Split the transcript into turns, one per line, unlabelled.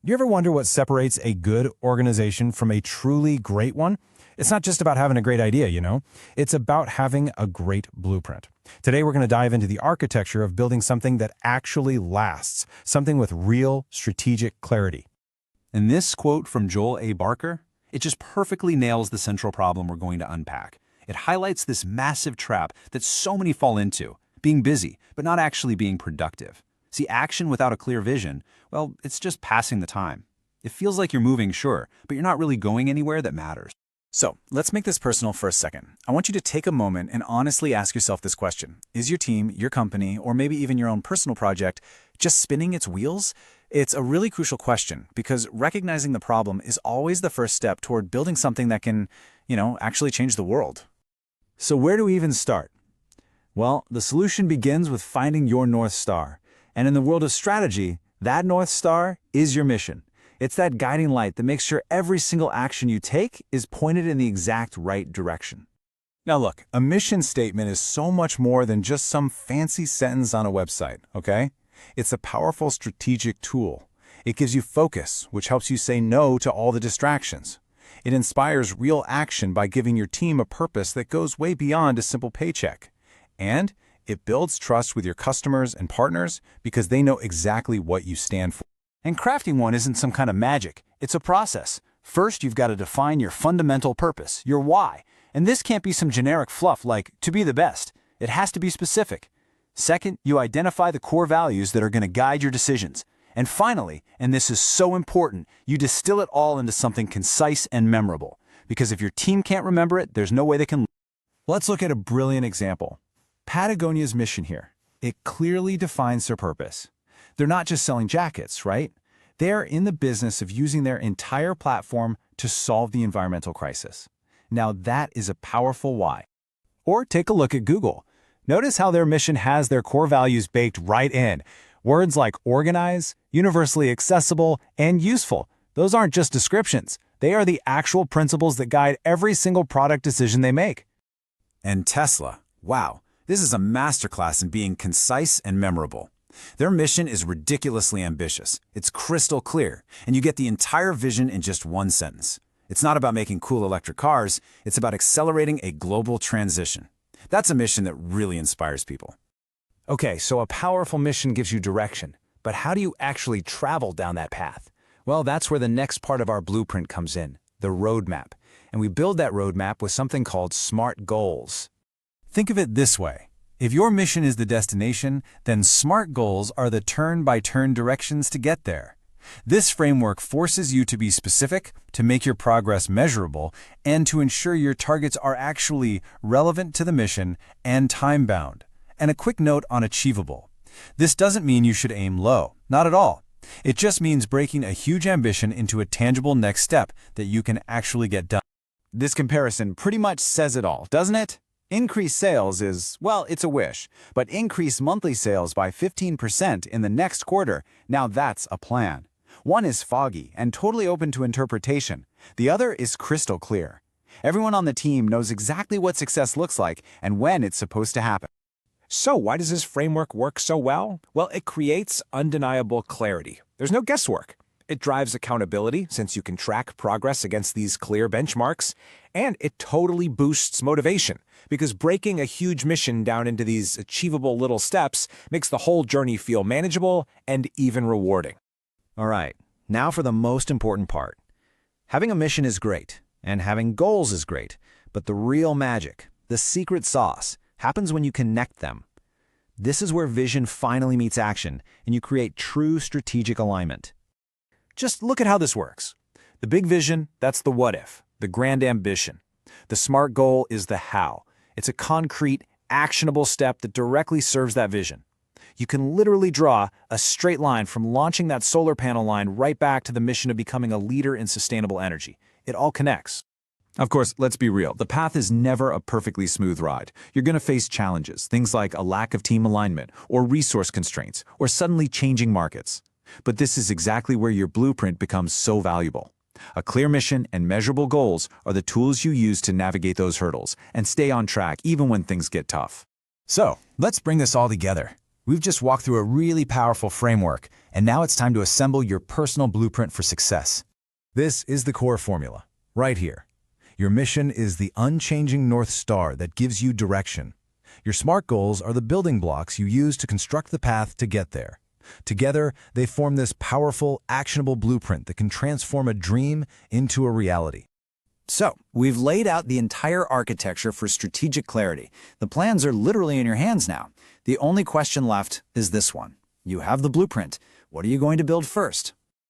You ever wonder what separates a good organization from a truly great one? It's not just about having a great idea, you know? It's about having a great blueprint. Today, we're going to dive into the architecture of building something that actually lasts, something with real strategic clarity.
And this quote from Joel A. Barker, it just perfectly nails the central problem we're going to unpack. It highlights this massive trap that so many fall into, being busy, but not actually being productive. See, action without a clear vision, well, it's just passing the time. It feels like you're moving, sure, but you're not really going anywhere that matters.
So, let's make this personal for a second. I want you to take a moment and honestly ask yourself this question. Is your team, your company, or maybe even your own personal project just spinning its wheels? It's a really crucial question because recognizing the problem is always the first step toward building something that can, actually change the world.
So where do we even start? Well, the solution begins with finding your North Star. And in the world of strategy, that North Star is your mission. It's that guiding light that makes sure every single action you take is pointed in the exact right direction. Now look, a mission statement is so much more than just some fancy sentence on a website, okay? It's a powerful strategic tool. It gives you focus, which helps you say no to all the distractions. It inspires real action by giving your team a purpose that goes way beyond a simple paycheck. And it builds trust with your customers and partners because they know exactly what you stand for. And crafting one isn't some kind of magic. It's a process. First, you've got to define your fundamental purpose, your why. And this can't be some generic fluff like, to be the best. It has to be specific. Second, you identify the core values that are going to guide your decisions. And finally, and this is so important, you distill it all into something concise and memorable. Because if your team can't remember it, there's no way they can. Let's look at a brilliant example. Patagonia's mission here. It clearly defines their purpose. They're not just selling jackets, right? They're in the business of using their entire platform to solve the environmental crisis. Now that is a powerful why. Or take a look at Google. Notice how their mission has their core values baked right in. Words like organize, universally accessible, and useful. Those aren't just descriptions. They are the actual principles that guide every single product decision they make. And Tesla, wow, this is a masterclass in being concise and memorable. Their mission is ridiculously ambitious. It's crystal clear, and you get the entire vision in just one sentence. It's not about making cool electric cars, it's about accelerating a global transition. That's a mission that really inspires people. Okay, so a powerful mission gives you direction, but how do you actually travel down that path? Well, that's where the next part of our blueprint comes in, the roadmap. And we build that roadmap with something called SMART goals. Think of it this way. If your mission is the destination, then SMART goals are the turn-by-turn directions to get there. This framework forces you to be specific, to make your progress measurable, and to ensure your targets are actually relevant to the mission and time-bound. And a quick note on achievable. This doesn't mean you should aim low, not at all. It just means breaking a huge ambition into a tangible next step that you can actually get done. This comparison pretty much says it all, doesn't it? Increased sales is, well, it's a wish, but increase monthly sales by 15% in the next quarter, now that's a plan. One is foggy and totally open to interpretation. The other is crystal clear. Everyone on the team knows exactly what success looks like and when it's supposed to happen.
So why does this framework work so well? Well, it creates undeniable clarity. There's no guesswork. It drives accountability, since you can track progress against these clear benchmarks, and it totally boosts motivation, because breaking a huge mission down into these achievable little steps makes the whole journey feel manageable and even rewarding.
All right, now for the most important part. Having a mission is great, and having goals is great, but the real magic, the secret sauce, happens when you connect them. This is where vision finally meets action, and you create true strategic alignment. Just look at how this works. The big vision, that's the what if, the grand ambition. The SMART goal is the how. It's a concrete, actionable step that directly serves that vision. You can literally draw a straight line from launching that solar panel line right back to the mission of becoming a leader in sustainable energy. It all connects. Of course, let's be real. The path is never a perfectly smooth ride. You're going to face challenges, things like a lack of team alignment, or resource constraints, or suddenly changing markets. But this is exactly where your blueprint becomes so valuable. A clear mission and measurable goals are the tools you use to navigate those hurdles and stay on track even when things get tough. So, let's bring this all together.
We've just walked through a really powerful framework, and now it's time to assemble your personal blueprint for success.
This is the core formula, right here. Your mission is the unchanging North Star that gives you direction. Your SMART goals are the building blocks you use to construct the path to get there. Together, they form this powerful, actionable blueprint that can transform a dream into a reality.
So, we've laid out the entire architecture for strategic clarity. The plans are literally in your hands now. The only question left is this one. You have the blueprint. What are you going to build first?